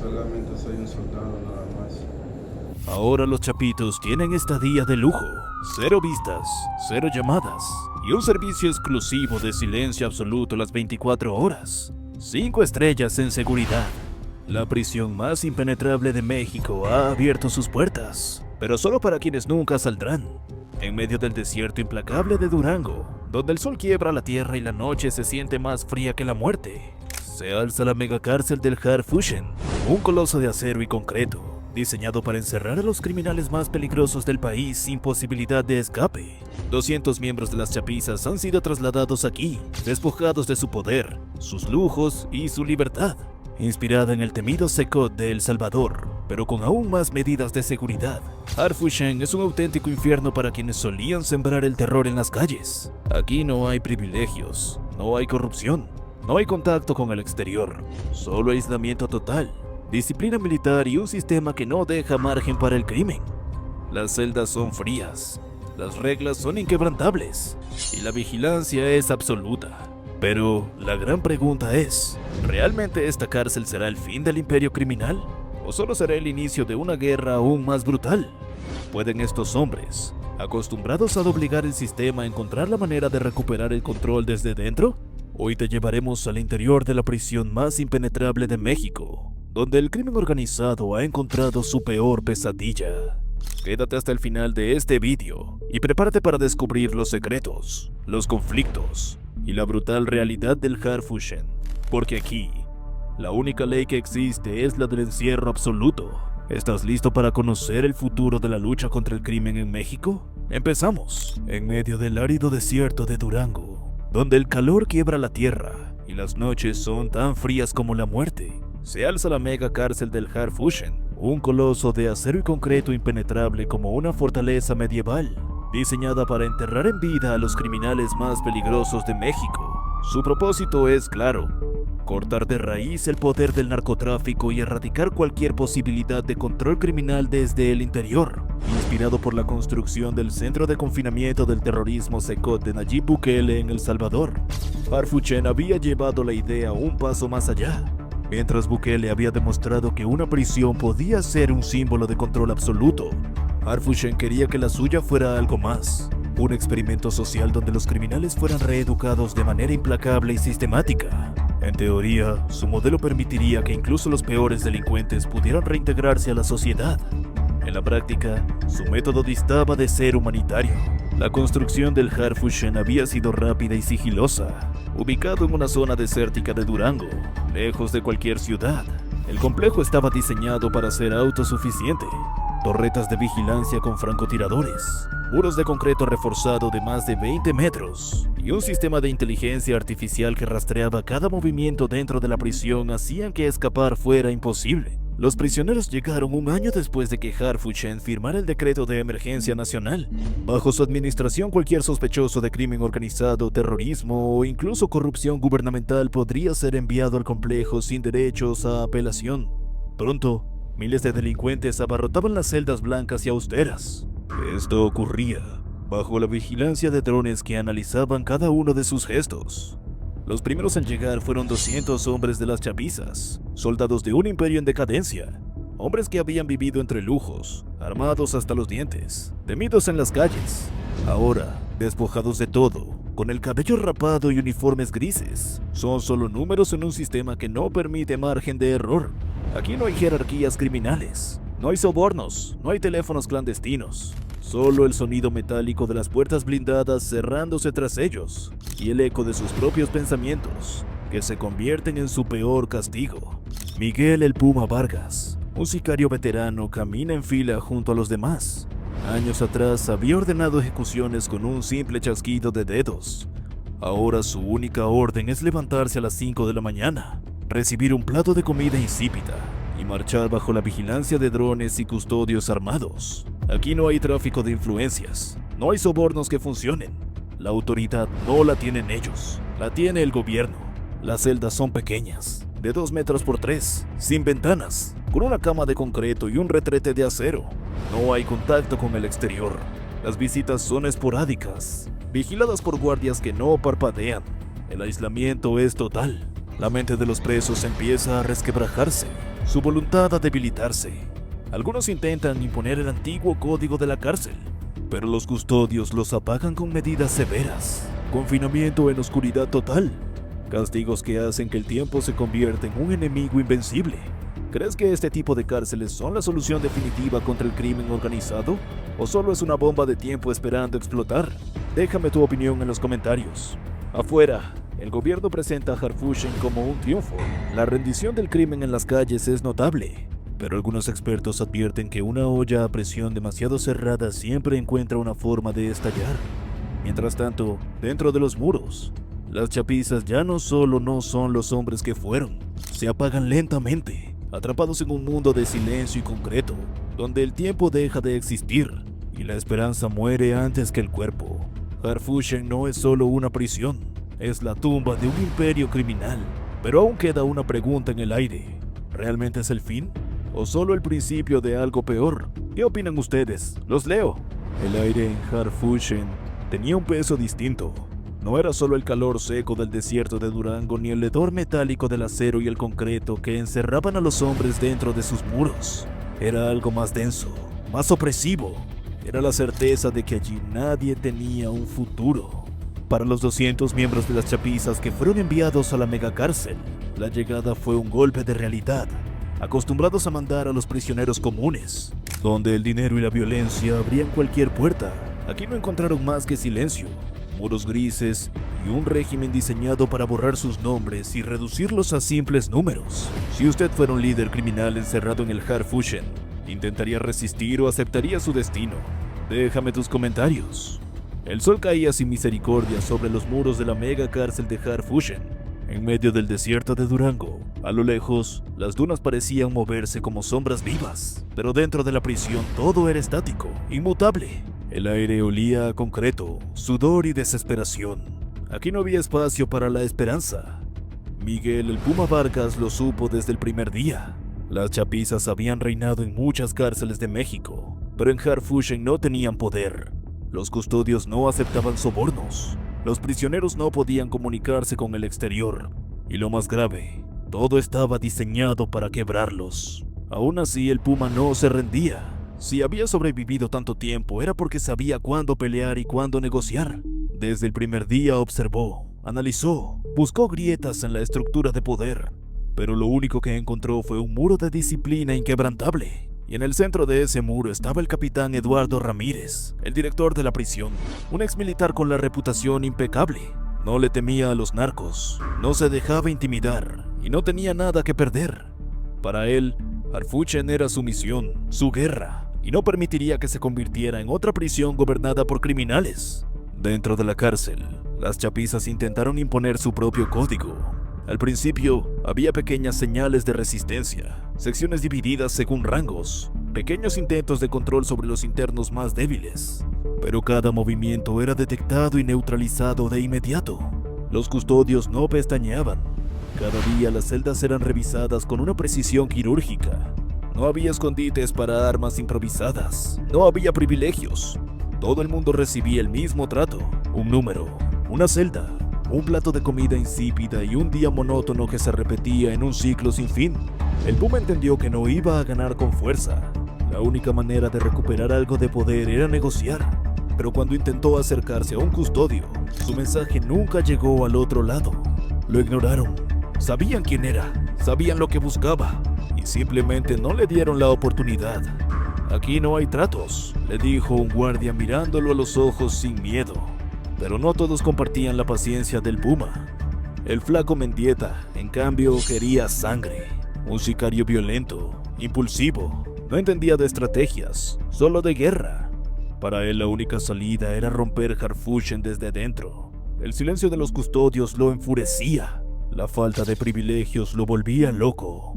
solamente soy un soldado nada más. Ahora los chapitos tienen estadía de lujo, 0 vistas, 0 llamadas y un servicio exclusivo de silencio absoluto las 24 horas. 5 estrellas en seguridad. La prisión más impenetrable de México ha abierto sus puertas, pero solo para quienes nunca saldrán. En medio del desierto implacable de Durango, donde el sol quiebra la tierra y la noche se siente más fría que la muerte, se alza la megacárcel del Harfuchen, un coloso de acero y concreto, diseñado para encerrar a los criminales más peligrosos del país sin posibilidad de escape. 200 miembros de las chapizas han sido trasladados aquí, despojados de su poder, sus lujos y su libertad. Inspirada en el temido Secot de El Salvador, pero con aún más medidas de seguridad, Harfuchen es un auténtico infierno para quienes solían sembrar el terror en las calles. Aquí no hay privilegios, no hay corrupción, no hay contacto con el exterior, solo aislamiento total, disciplina militar y un sistema que no deja margen para el crimen. Las celdas son frías, las reglas son inquebrantables y la vigilancia es absoluta. Pero la gran pregunta es, ¿realmente esta cárcel será el fin del imperio criminal? ¿O solo será el inicio de una guerra aún más brutal? ¿Pueden estos hombres, acostumbrados a doblegar el sistema, encontrar la manera de recuperar el control desde dentro? Hoy te llevaremos al interior de la prisión más impenetrable de México, donde el crimen organizado ha encontrado su peor pesadilla. Quédate hasta el final de este vídeo y prepárate para descubrir los secretos, los conflictos y la brutal realidad del Harfuchen, porque aquí, la única ley que existe es la del encierro absoluto. ¿Estás listo para conocer el futuro de la lucha contra el crimen en México? Empezamos. En medio del árido desierto de Durango, donde el calor quiebra la tierra y las noches son tan frías como la muerte, se alza la mega cárcel del Harfuchen, un coloso de acero y concreto impenetrable como una fortaleza medieval, diseñada para enterrar en vida a los criminales más peligrosos de México. Su propósito es claro: cortar de raíz el poder del narcotráfico y erradicar cualquier posibilidad de control criminal desde el interior. Inspirado por la construcción del centro de confinamiento del terrorismo Secot de Nayib Bukele en El Salvador, Harfuchen había llevado la idea un paso más allá. Mientras Bukele había demostrado que una prisión podía ser un símbolo de control absoluto, Harfuchen quería que la suya fuera algo más, un experimento social donde los criminales fueran reeducados de manera implacable y sistemática. En teoría, su modelo permitiría que incluso los peores delincuentes pudieran reintegrarse a la sociedad. En la práctica, su método distaba de ser humanitario. La construcción del Harfuchen había sido rápida y sigilosa. Ubicado en una zona desértica de Durango, lejos de cualquier ciudad, el complejo estaba diseñado para ser autosuficiente. Torretas de vigilancia con francotiradores, muros de concreto reforzado de más de 20 metros y un sistema de inteligencia artificial que rastreaba cada movimiento dentro de la prisión hacían que escapar fuera imposible. Los prisioneros llegaron un año después de que Harfuchen firmara el decreto de emergencia nacional. Bajo su administración, cualquier sospechoso de crimen organizado, terrorismo o incluso corrupción gubernamental podría ser enviado al complejo sin derechos a apelación. Pronto, miles de delincuentes abarrotaban las celdas blancas y austeras. Esto ocurría bajo la vigilancia de drones que analizaban cada uno de sus gestos. Los primeros en llegar fueron 200 hombres de las chapizas, soldados de un imperio en decadencia, hombres que habían vivido entre lujos, armados hasta los dientes, temidos en las calles. Ahora, despojados de todo, con el cabello rapado y uniformes grises, son solo números en un sistema que no permite margen de error. Aquí no hay jerarquías criminales, no hay sobornos, no hay teléfonos clandestinos, solo el sonido metálico de las puertas blindadas cerrándose tras ellos y el eco de sus propios pensamientos, que se convierten en su peor castigo. Miguel el Puma Vargas, un sicario veterano, camina en fila junto a los demás. Años atrás había ordenado ejecuciones con un simple chasquido de dedos. Ahora su única orden es levantarse a las 5 de la mañana, recibir un plato de comida insípida y marchar bajo la vigilancia de drones y custodios armados. Aquí no hay tráfico de influencias, no hay sobornos que funcionen. La autoridad no la tienen ellos, la tiene el gobierno. Las celdas son pequeñas, de 2 metros por 3, sin ventanas, con una cama de concreto y un retrete de acero. No hay contacto con el exterior. Las visitas son esporádicas, vigiladas por guardias que no parpadean. El aislamiento es total. La mente de los presos empieza a resquebrajarse. su voluntad a debilitarse. Algunos intentan imponer el antiguo código de la cárcel, pero los custodios los apagan con medidas severas. Confinamiento en oscuridad total. Castigos que hacen que el tiempo se convierta en un enemigo invencible. ¿Crees que este tipo de cárceles son la solución definitiva contra el crimen organizado? ¿O solo es una bomba de tiempo esperando explotar? Déjame tu opinión en los comentarios. Afuera, el gobierno presenta a Harfushen como un triunfo. La rendición del crimen en las calles es notable, pero algunos expertos advierten que una olla a presión demasiado cerrada siempre encuentra una forma de estallar. Mientras tanto, dentro de los muros, las chapisas ya no solo no son los hombres que fueron, se apagan lentamente, atrapados en un mundo de silencio y concreto, donde el tiempo deja de existir y la esperanza muere antes que el cuerpo. Harfushen no es solo una prisión, es la tumba de un imperio criminal. Pero aún queda una pregunta en el aire. ¿Realmente es el fin? ¿O solo el principio de algo peor? ¿Qué opinan ustedes? Los leo. El aire en Harfushen tenía un peso distinto. No era solo el calor seco del desierto de Durango ni el hedor metálico del acero y el concreto que encerraban a los hombres dentro de sus muros. Era algo más denso, más opresivo. Era la certeza de que allí nadie tenía un futuro. Para los 200 miembros de las chapisas que fueron enviados a la megacárcel, la llegada fue un golpe de realidad. Acostumbrados a mandar a los prisioneros comunes, donde el dinero y la violencia abrían cualquier puerta, aquí no encontraron más que silencio, muros grises y un régimen diseñado para borrar sus nombres y reducirlos a simples números. Si usted fuera un líder criminal encerrado en el Harfushen, ¿intentaría resistir o aceptaría su destino? Déjame tus comentarios. El sol caía sin misericordia sobre los muros de la mega cárcel de Harfushen. En medio del desierto de Durango, a lo lejos, las dunas parecían moverse como sombras vivas, pero dentro de la prisión todo era estático, inmutable. El aire olía a concreto, sudor y desesperación. Aquí no había espacio para la esperanza. Miguel el Puma Vargas lo supo desde el primer día. Las chapisas habían reinado en muchas cárceles de México, pero en Harfushen no tenían poder. Los custodios no aceptaban sobornos. Los prisioneros no podían comunicarse con el exterior. Y lo más grave, todo estaba diseñado para quebrarlos. Aún así, el Puma no se rendía. Si había sobrevivido tanto tiempo, era porque sabía cuándo pelear y cuándo negociar. Desde el primer día observó, analizó, buscó grietas en la estructura de poder. Pero lo único que encontró fue un muro de disciplina inquebrantable. Y en el centro de ese muro estaba el capitán Eduardo Ramírez, el director de la prisión, un exmilitar con la reputación impecable. No le temía a los narcos, no se dejaba intimidar y no tenía nada que perder. Para él, Harfushen era su misión, su guerra, y no permitiría que se convirtiera en otra prisión gobernada por criminales. Dentro de la cárcel, las chapisas intentaron imponer su propio código. Al principio, había pequeñas señales de resistencia, secciones divididas según rangos, pequeños intentos de control sobre los internos más débiles. Pero cada movimiento era detectado y neutralizado de inmediato. Los custodios no pestañeaban. Cada día las celdas eran revisadas con una precisión quirúrgica. No había escondites para armas improvisadas. No había privilegios. Todo el mundo recibía el mismo trato. Un número, una celda, un plato de comida insípida y un día monótono que se repetía en un ciclo sin fin. El Puma entendió que no iba a ganar con fuerza. La única manera de recuperar algo de poder era negociar. Pero cuando intentó acercarse a un custodio, su mensaje nunca llegó al otro lado. Lo ignoraron. Sabían quién era, sabían lo que buscaba, y simplemente no le dieron la oportunidad. Aquí no hay tratos, le dijo un guardia mirándolo a los ojos sin miedo. Pero no todos compartían la paciencia del Puma. El flaco Mendieta, en cambio, quería sangre. Un sicario violento, impulsivo, no entendía de estrategias, solo de guerra. Para él la única salida era romper Harfushen desde dentro. El silencio de los custodios lo enfurecía. La falta de privilegios lo volvía loco.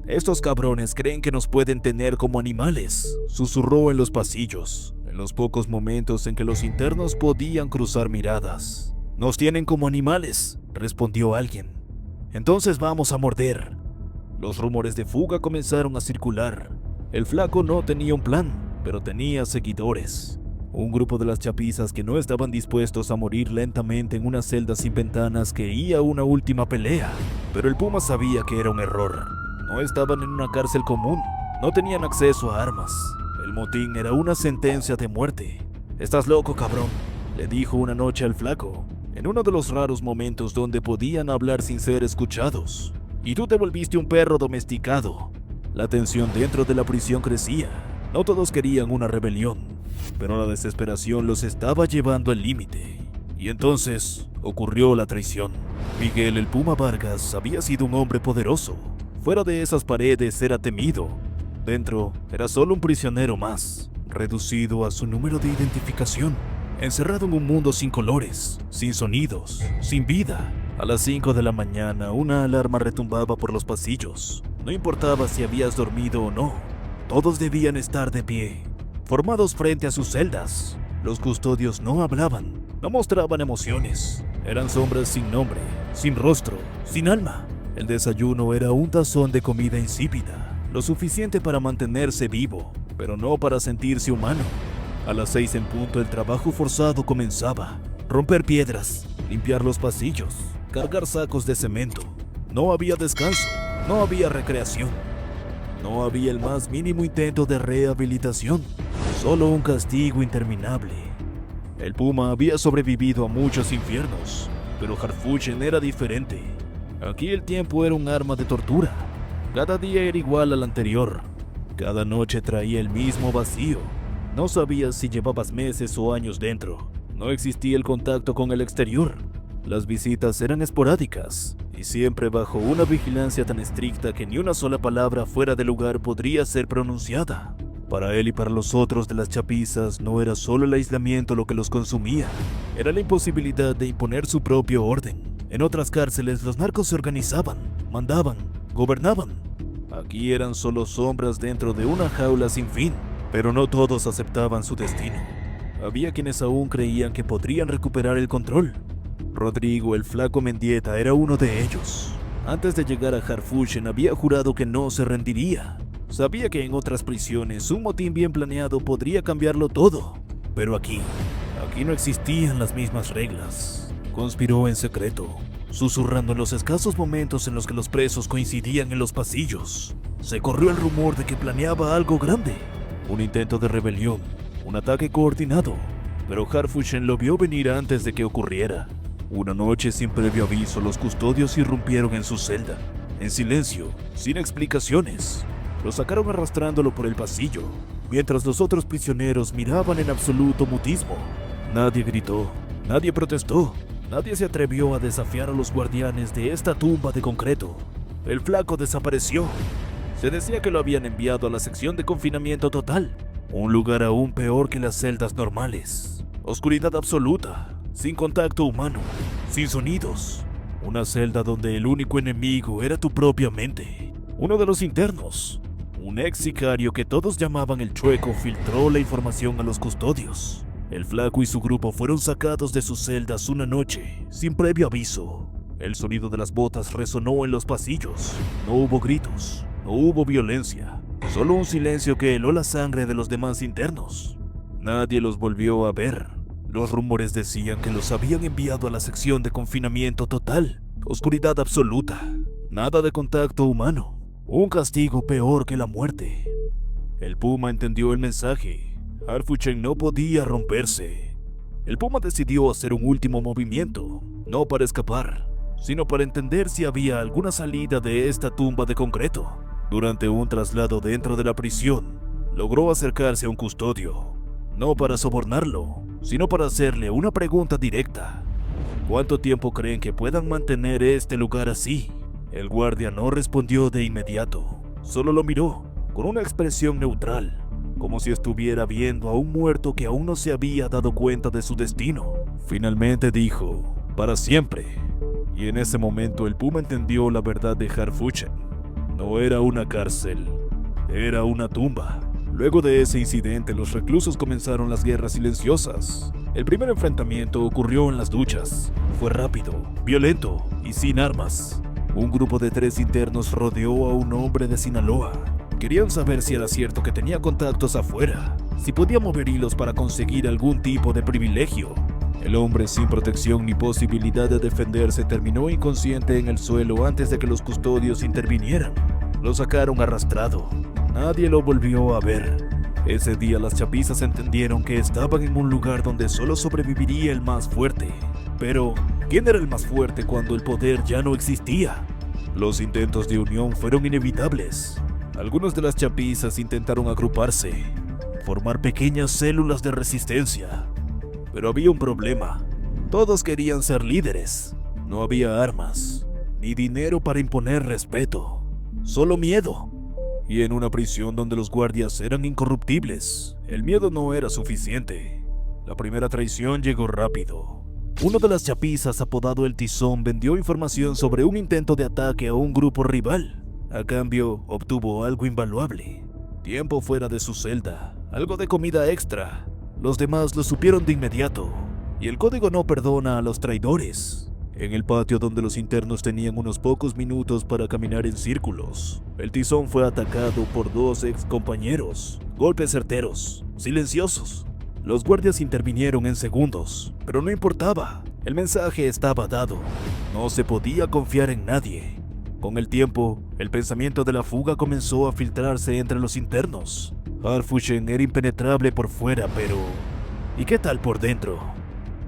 Estos cabrones creen que nos pueden tener como animales, susurró en los pasillos, en los pocos momentos en que los internos podían cruzar miradas. Nos tienen como animales, respondió alguien. Entonces vamos a morder. Los rumores de fuga comenzaron a circular. El flaco no tenía un plan, pero tenía seguidores. Un grupo de las chapisas que no estaban dispuestos a morir lentamente en una celda sin ventanas quería una última pelea. Pero el Puma sabía que era un error. No estaban en una cárcel común, no tenían acceso a armas. El motín era una sentencia de muerte. «Estás loco, cabrón», le dijo una noche al flaco, en uno de los raros momentos donde podían hablar sin ser escuchados. «Y tú te volviste un perro domesticado». La tensión dentro de la prisión crecía. No todos querían una rebelión, pero la desesperación los estaba llevando al límite. Y entonces ocurrió la traición. Miguel el Puma Vargas había sido un hombre poderoso. Fuera de esas paredes era temido. Dentro era solo un prisionero más, reducido a su número de identificación, encerrado en un mundo sin colores, sin sonidos, sin vida. A las 5 de la mañana una alarma retumbaba por los pasillos. No importaba si habías dormido o no, todos debían estar de pie, formados frente a sus celdas. Los custodios no hablaban, no mostraban emociones. Eran sombras sin nombre, sin rostro, sin alma. El desayuno era un tazón de comida insípida, lo suficiente para mantenerse vivo, pero no para sentirse humano. A las 6 en punto el trabajo forzado comenzaba. Romper piedras, limpiar los pasillos, cargar sacos de cemento. No había descanso, no había recreación. No había el más mínimo intento de rehabilitación, solo un castigo interminable. El Puma había sobrevivido a muchos infiernos, pero Harfuchen era diferente. Aquí el tiempo era un arma de tortura. Cada día era igual al anterior. Cada noche traía el mismo vacío. No sabías si llevabas meses o años dentro. No existía el contacto con el exterior. Las visitas eran esporádicas y siempre bajo una vigilancia tan estricta que ni una sola palabra fuera de lugar podría ser pronunciada. Para él y para los otros de las chapizas no era solo el aislamiento lo que los consumía, era la imposibilidad de imponer su propio orden. En otras cárceles los narcos se organizaban, mandaban, gobernaban. Aquí eran solo sombras dentro de una jaula sin fin, pero no todos aceptaban su destino. Había quienes aún creían que podrían recuperar el control. Rodrigo el Flaco Mendieta era uno de ellos. Antes de llegar a Harfuchen había jurado que no se rendiría. Sabía que en otras prisiones un motín bien planeado podría cambiarlo todo, pero aquí no existían las mismas reglas. Conspiró en secreto, susurrando en los escasos momentos en los que los presos coincidían en los pasillos. Se corrió el rumor de que planeaba algo grande, un intento de rebelión, un ataque coordinado, pero Harfuchen lo vio venir antes de que ocurriera. Una noche sin previo aviso, los custodios irrumpieron en su celda, en silencio, sin explicaciones. Lo sacaron arrastrándolo por el pasillo, mientras los otros prisioneros miraban en absoluto mutismo. Nadie gritó, nadie protestó, nadie se atrevió a desafiar a los guardianes de esta tumba de concreto. El Flaco desapareció. Se decía que lo habían enviado a la sección de confinamiento total, un lugar aún peor que las celdas normales. Oscuridad absoluta, sin contacto humano, sin sonidos. Una celda donde el único enemigo era tu propia mente. Uno de los internos, un ex sicario que todos llamaban el Chueco, filtró la información a los custodios. El Flaco y su grupo fueron sacados de sus celdas una noche, sin previo aviso. El sonido de las botas resonó en los pasillos. No hubo gritos, no hubo violencia, solo un silencio que heló la sangre de los demás internos. Nadie los volvió a ver. Los rumores decían que los habían enviado a la sección de confinamiento total. Oscuridad absoluta, nada de contacto humano. Un castigo peor que la muerte. El Puma entendió el mensaje. Harfuchen no podía romperse. El Puma decidió hacer un último movimiento, no para escapar, sino para entender si había alguna salida de esta tumba de concreto. Durante un traslado dentro de la prisión, logró acercarse a un custodio, no para sobornarlo, sino para hacerle una pregunta directa. ¿Cuánto tiempo creen que puedan mantener este lugar así? El guardia no respondió de inmediato, solo lo miró, con una expresión neutral, como si estuviera viendo a un muerto que aún no se había dado cuenta de su destino. Finalmente dijo, para siempre. Y en ese momento el Puma entendió la verdad de Harfuchen. No era una cárcel, era una tumba. Luego de ese incidente, los reclusos comenzaron las guerras silenciosas. El primer enfrentamiento ocurrió en las duchas. Fue rápido, violento y sin armas. Un grupo de 3 internos rodeó a un hombre de Sinaloa. Querían saber si era cierto que tenía contactos afuera, si podía mover hilos para conseguir algún tipo de privilegio. El hombre, sin protección ni posibilidad de defenderse, terminó inconsciente en el suelo antes de que los custodios intervinieran. Lo sacaron arrastrado. Nadie lo volvió a ver. Ese día las chapizas entendieron que estaban en un lugar donde solo sobreviviría el más fuerte. Pero, ¿quién era el más fuerte cuando el poder ya no existía? Los intentos de unión fueron inevitables. Algunos de las chapizas intentaron agruparse, formar pequeñas células de resistencia. Pero había un problema. Todos querían ser líderes. No había armas, ni dinero para imponer respeto. Solo miedo. Y en una prisión donde los guardias eran incorruptibles, el miedo no era suficiente. La primera traición llegó rápido. Uno de las chapizas, apodado El Tizón, vendió información sobre un intento de ataque a un grupo rival. A cambio, obtuvo algo invaluable: tiempo fuera de su celda, algo de comida extra. Los demás lo supieron de inmediato, y el código no perdona a los traidores. En el patio donde los internos tenían unos pocos minutos para caminar en círculos, El Tizón fue atacado por 2 ex compañeros. Golpes certeros, silenciosos. Los guardias intervinieron en segundos, pero no importaba. El mensaje estaba dado. No se podía confiar en nadie. Con el tiempo, el pensamiento de la fuga comenzó a filtrarse entre los internos. Harfushen era impenetrable por fuera, pero ¿y qué tal por dentro?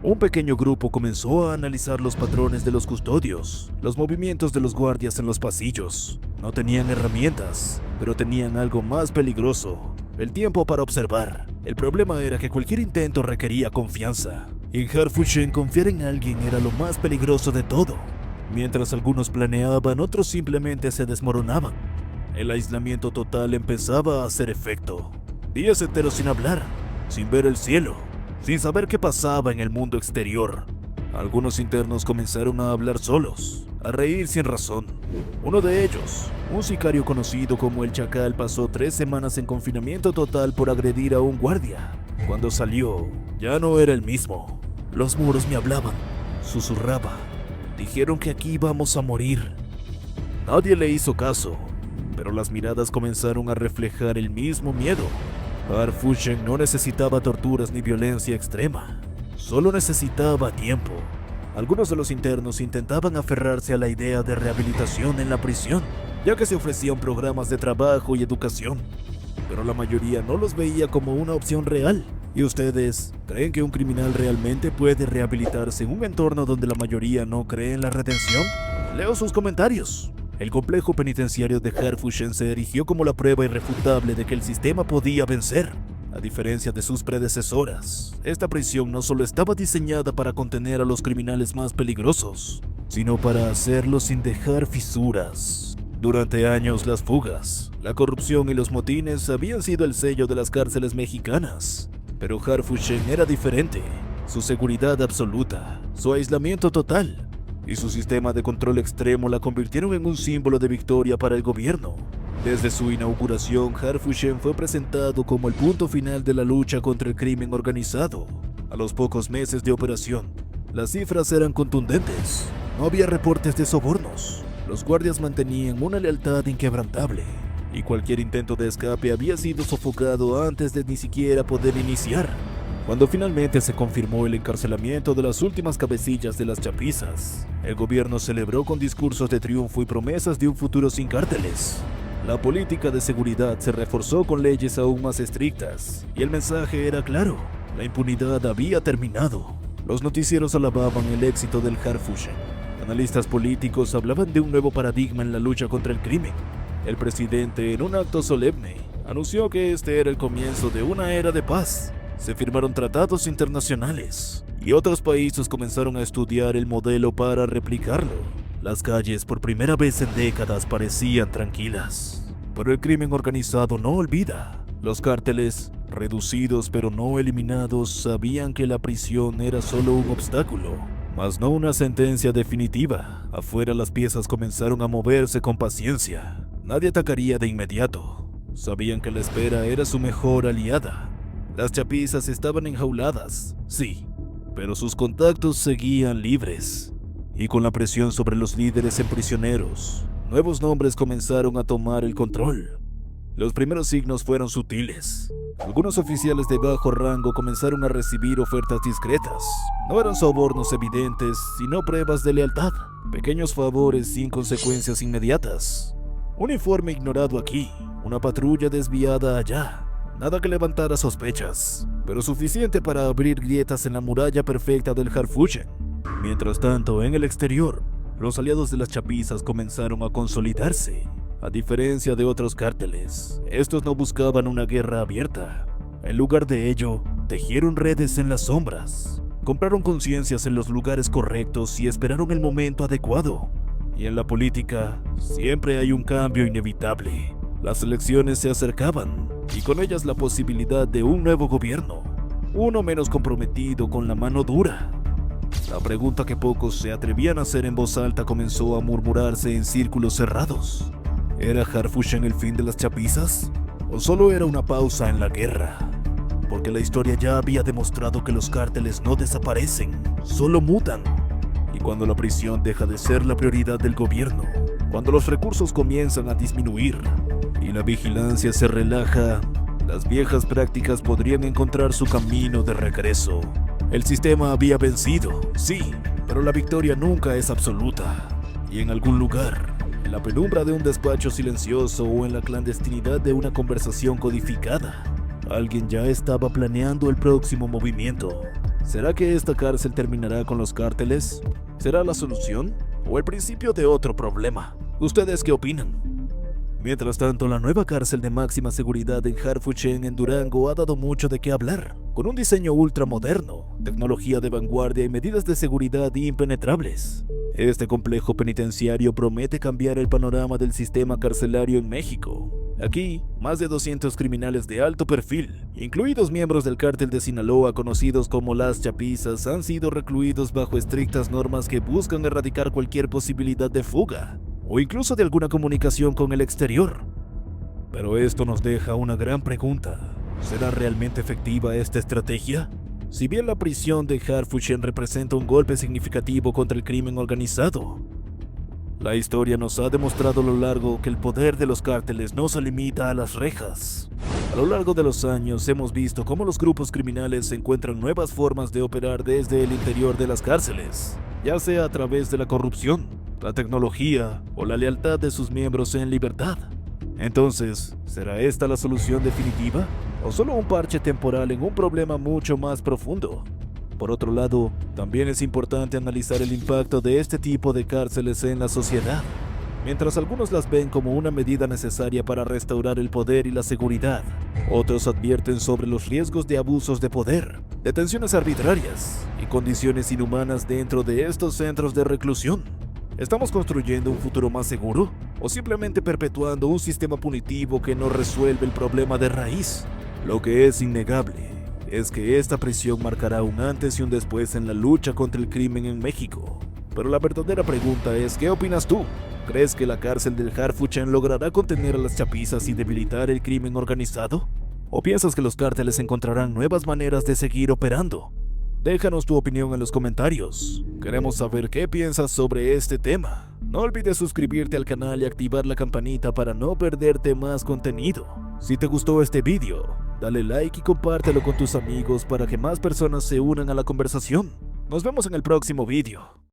Un pequeño grupo comenzó a analizar los patrones de los custodios, los movimientos de los guardias en los pasillos. No tenían herramientas, pero tenían algo más peligroso: el tiempo para observar. El problema era que cualquier intento requería confianza. En Harfushen, confiar en alguien era lo más peligroso de todo. Mientras algunos planeaban, otros simplemente se desmoronaban. El aislamiento total empezaba a hacer efecto. Días enteros sin hablar, sin ver el cielo, sin saber qué pasaba en el mundo exterior. Algunos internos comenzaron a hablar solos, a reír sin razón. Uno de ellos, un sicario conocido como el Chacal, pasó 3 semanas en confinamiento total por agredir a un guardia. Cuando salió, ya no era el mismo. Los muros me hablaban, susurraba. Dijeron que aquí íbamos a morir. Nadie le hizo caso, pero las miradas comenzaron a reflejar el mismo miedo. Harfushen no necesitaba torturas ni violencia extrema, solo necesitaba tiempo. Algunos de los internos intentaban aferrarse a la idea de rehabilitación en la prisión, ya que se ofrecían programas de trabajo y educación, pero la mayoría no los veía como una opción real. ¿Y ustedes creen que un criminal realmente puede rehabilitarse en un entorno donde la mayoría no cree en la redención? Leo sus comentarios. El complejo penitenciario de Harfushen se erigió como la prueba irrefutable de que el sistema podía vencer. A diferencia de sus predecesoras, esta prisión no solo estaba diseñada para contener a los criminales más peligrosos, sino para hacerlo sin dejar fisuras. Durante años, las fugas, la corrupción y los motines habían sido el sello de las cárceles mexicanas. Pero Harfushen era diferente. Su seguridad absoluta, su aislamiento total y su sistema de control extremo la convirtieron en un símbolo de victoria para el gobierno. Desde su inauguración, Harfushen fue presentado como el punto final de la lucha contra el crimen organizado. A los pocos meses de operación, las cifras eran contundentes. No había reportes de sobornos. Los guardias mantenían una lealtad inquebrantable, y cualquier intento de escape había sido sofocado antes de ni siquiera poder iniciar. Cuando finalmente se confirmó el encarcelamiento de las últimas cabecillas de las chapizas, el gobierno celebró con discursos de triunfo y promesas de un futuro sin cárteles. La política de seguridad se reforzó con leyes aún más estrictas, y el mensaje era claro: la impunidad había terminado. Los noticieros alababan el éxito del Harfushen. Analistas políticos hablaban de un nuevo paradigma en la lucha contra el crimen. El presidente, en un acto solemne, anunció que este era el comienzo de una era de paz. Se firmaron tratados internacionales, y otros países comenzaron a estudiar el modelo para replicarlo. Las calles, por primera vez en décadas, parecían tranquilas. Pero el crimen organizado no olvida. Los cárteles, reducidos pero no eliminados, sabían que la prisión era solo un obstáculo, mas no una sentencia definitiva. Afuera, las piezas comenzaron a moverse con paciencia. Nadie atacaría de inmediato. Sabían que la espera era su mejor aliada. Las chapizas estaban enjauladas, sí, pero sus contactos seguían libres. Y con la presión sobre los líderes en prisioneros, nuevos nombres comenzaron a tomar el control. Los primeros signos fueron sutiles. Algunos oficiales de bajo rango comenzaron a recibir ofertas discretas. No eran sobornos evidentes, sino pruebas de lealtad, pequeños favores sin consecuencias inmediatas. Un informe ignorado aquí, una patrulla desviada allá. Nada que levantara sospechas, pero suficiente para abrir grietas en la muralla perfecta del Harfuchen. Mientras tanto, en el exterior, los aliados de las chapizas comenzaron a consolidarse. A diferencia de otros cárteles, estos no buscaban una guerra abierta. En lugar de ello, tejieron redes en las sombras, compraron conciencias en los lugares correctos y esperaron el momento adecuado. Y en la política, siempre hay un cambio inevitable. Las elecciones se acercaban, y con ellas la posibilidad de un nuevo gobierno, uno menos comprometido con la mano dura. La pregunta que pocos se atrevían a hacer en voz alta comenzó a murmurarse en círculos cerrados. ¿Era Harfuchen el fin de las chapizas? ¿O solo era una pausa en la guerra? Porque la historia ya había demostrado que los cárteles no desaparecen, solo mutan. Y cuando la prisión deja de ser la prioridad del gobierno, cuando los recursos comienzan a disminuir y la vigilancia se relaja, las viejas prácticas podrían encontrar su camino de regreso. El sistema había vencido, sí, pero la victoria nunca es absoluta. Y en algún lugar, en la penumbra de un despacho silencioso o en la clandestinidad de una conversación codificada, alguien ya estaba planeando el próximo movimiento. ¿Será que esta cárcel terminará con los cárteles? ¿Será la solución? ¿O el principio de otro problema? ¿Ustedes qué opinan? Mientras tanto, la nueva cárcel de máxima seguridad en Harfuchen, en Durango, ha dado mucho de qué hablar. Con un diseño ultramoderno, tecnología de vanguardia y medidas de seguridad impenetrables. Este complejo penitenciario promete cambiar el panorama del sistema carcelario en México. Aquí, más de 200 criminales de alto perfil, incluidos miembros del cártel de Sinaloa conocidos como las Chapizas, han sido recluidos bajo estrictas normas que buscan erradicar cualquier posibilidad de fuga, o incluso de alguna comunicación con el exterior. Pero esto nos deja una gran pregunta. ¿Será realmente efectiva esta estrategia? Si bien la prisión de Harfuchen representa un golpe significativo contra el crimen organizado, la historia nos ha demostrado a lo largo que el poder de los cárteles no se limita a las rejas. A lo largo de los años hemos visto cómo los grupos criminales encuentran nuevas formas de operar desde el interior de las cárceles, ya sea a través de la corrupción, la tecnología o la lealtad de sus miembros en libertad. Entonces, ¿será esta la solución definitiva? ¿O solo un parche temporal en un problema mucho más profundo? Por otro lado, también es importante analizar el impacto de este tipo de cárceles en la sociedad. Mientras algunos las ven como una medida necesaria para restaurar el poder y la seguridad, otros advierten sobre los riesgos de abusos de poder, detenciones arbitrarias y condiciones inhumanas dentro de estos centros de reclusión. ¿Estamos construyendo un futuro más seguro? ¿O simplemente perpetuando un sistema punitivo que no resuelve el problema de raíz? Lo que es innegable es que esta prisión marcará un antes y un después en la lucha contra el crimen en México. Pero la verdadera pregunta es, ¿qué opinas tú? ¿Crees que la cárcel del Harfuchen logrará contener a las chapizas y debilitar el crimen organizado? ¿O piensas que los cárteles encontrarán nuevas maneras de seguir operando? Déjanos tu opinión en los comentarios. Queremos saber qué piensas sobre este tema. No olvides suscribirte al canal y activar la campanita para no perderte más contenido. Si te gustó este video, dale like y compártelo con tus amigos para que más personas se unan a la conversación. Nos vemos en el próximo video.